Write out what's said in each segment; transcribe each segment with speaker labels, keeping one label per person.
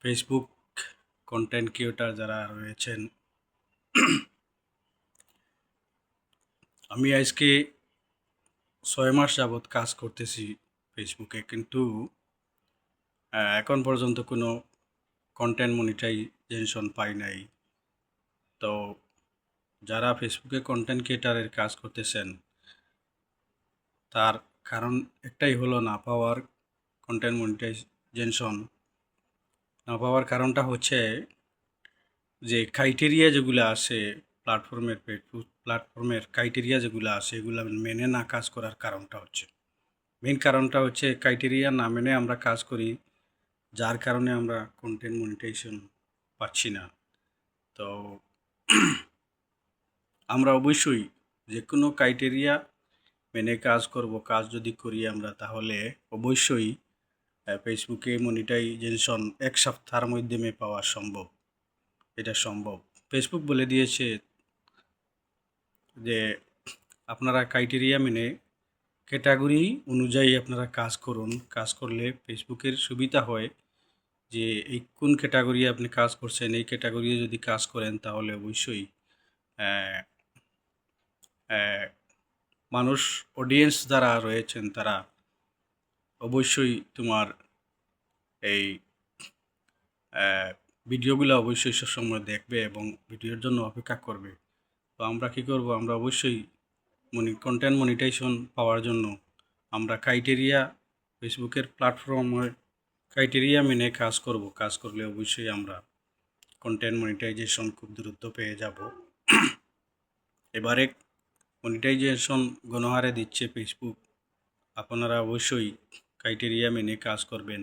Speaker 1: Facebook content creator যারা রয়েছেন, আমি আজকে 6 মাস যাবৎ কাজ করতেছি ফেসবুকে, কিন্তু এখন পর্যন্ত কোনো কন্টেন্ট মনিটাইজেশন পাই নাই। তো যারা ফেসবুকে কন্টেন্ট ক্রিয়েটারের কাজ করতেছেন, তার কারণ একটাই হলো না পাওয়ার কন্টেন্ট মনিটাইজেশন। না পাওয়ার কারণটা হচ্ছে যে ক্রাইটেরিয়া যেগুলো আসে প্ল্যাটফর্মের ক্রাইটেরিয়া যেগুলো আসে এগুলো মেনে না কাজ করার কারণটা হচ্ছে, মেন কারণটা হচ্ছে ক্রাইটেরিয়া না মেনে আমরা কাজ করি, যার কারণে আমরা কন্টেন্ট মনিটাইজেশন পাচ্ছি না। তো আমরা অবশ্যই যে কোনো ক্রাইটেরিয়া মেনে কাজ করব। কাজ যদি করি আমরা, তাহলে অবশ্যই ফেসবুকে মনিটাইজেশন 1 সপ্তাহের মাধ্যমে পাওয়া সম্ভব। এটা সম্ভব। ফেসবুক বলে দিয়েছে যে আপনারা ক্রাইটেরিয়া মেনে ক্যাটাগরি অনুযায়ী আপনারা কাজ করুন। কাজ করলে ফেসবুকের সুবিধা হয় যে এই কোন ক্যাটাগরি আপনি কাজ করছেন, এই ক্যাটাগরি যদি কাজ করেন তাহলে অবশ্যই মানুষ, অডিয়েন্স যারা রয়েছেন তারা অবশ্যই তোমার এই ভিডিওগুলো অবশ্যই সবসময় দেখবে এবং ভিডিওর জন্য অপেক্ষা করবে। তো আমরা কী করব, আমরা অবশ্যই কন্টেন্ট মনিটাইজেশন পাওয়ার জন্য আমরা ক্রাইটেরিয়া ফেসবুকের প্ল্যাটফর্মের ক্রাইটেরিয়া মেনে কাজ করব। কাজ করলে অবশ্যই আমরা কন্টেন্ট মনিটাইজেশন খুব দ্রুত পেয়ে যাব। এবারে মনিটাইজেশন গণহারে দিচ্ছে ফেসবুক। আপনারা অবশ্যই ক্রাইটেরিয়া মেনে কাজ করবেন।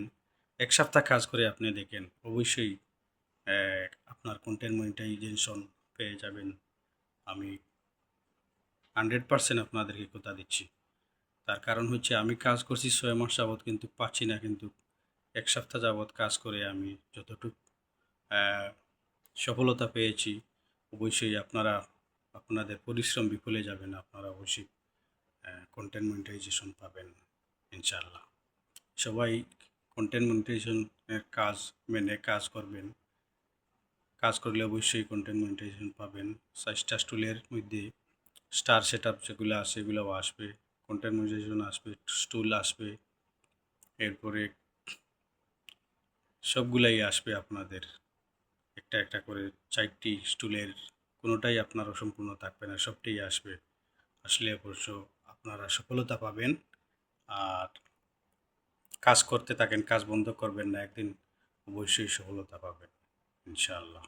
Speaker 1: 1 সপ্তাহ কাজ করে আপনি দেখেন, অবশ্যই আপনার কন্টেন্ট মনিটাইজেশন পেয়ে যাবেন। আমি 100% আপনাদেরকে কথা দিচ্ছি। তার কারণ হচ্ছে আমি কাজ করছি 6 মাস যাবৎ, কিন্তু পাচ্ছি না। কিন্তু 1 সপ্তাহ যাবৎ কাজ করে আমি যতটুকু সফলতা পেয়েছি, অবশ্যই আপনারা আপনাদের পরিশ্রম বিফলে যাবে না। আপনারা অবশ্যই কন্টেন্ট মনিটাইজেশন পাবেন ইনশাআল্লাহ। সবাই কন্টেন্ট মনিটাইজেশনের কাজ মেনে কাজ করবেন। কাজ করলে অবশ্যই কন্টেন্ট মনিটাইজেশন পাবেন। স্টার টুলের মধ্যে স্টার সেটআপ যেগুলো আছে এগুলোও আসবে, কন্টেন্ট মনিটাইজেশন আসবে, টুল আসবে, এরপরে সবগুলাই আসবে আপনাদের। একটা একটা করে 4টি টুলের কোনোটাই আপনার অসম্পূর্ণ থাকবে না, সবটাই আসবে। আসলে অবশ্য আপনারা সফলতা পাবেন। আর কাজ করতে থাকেন, কাজ বন্ধ করবেন না, একদিন অবশ্যই সফলতা পাবেন ইনশাআল্লাহ।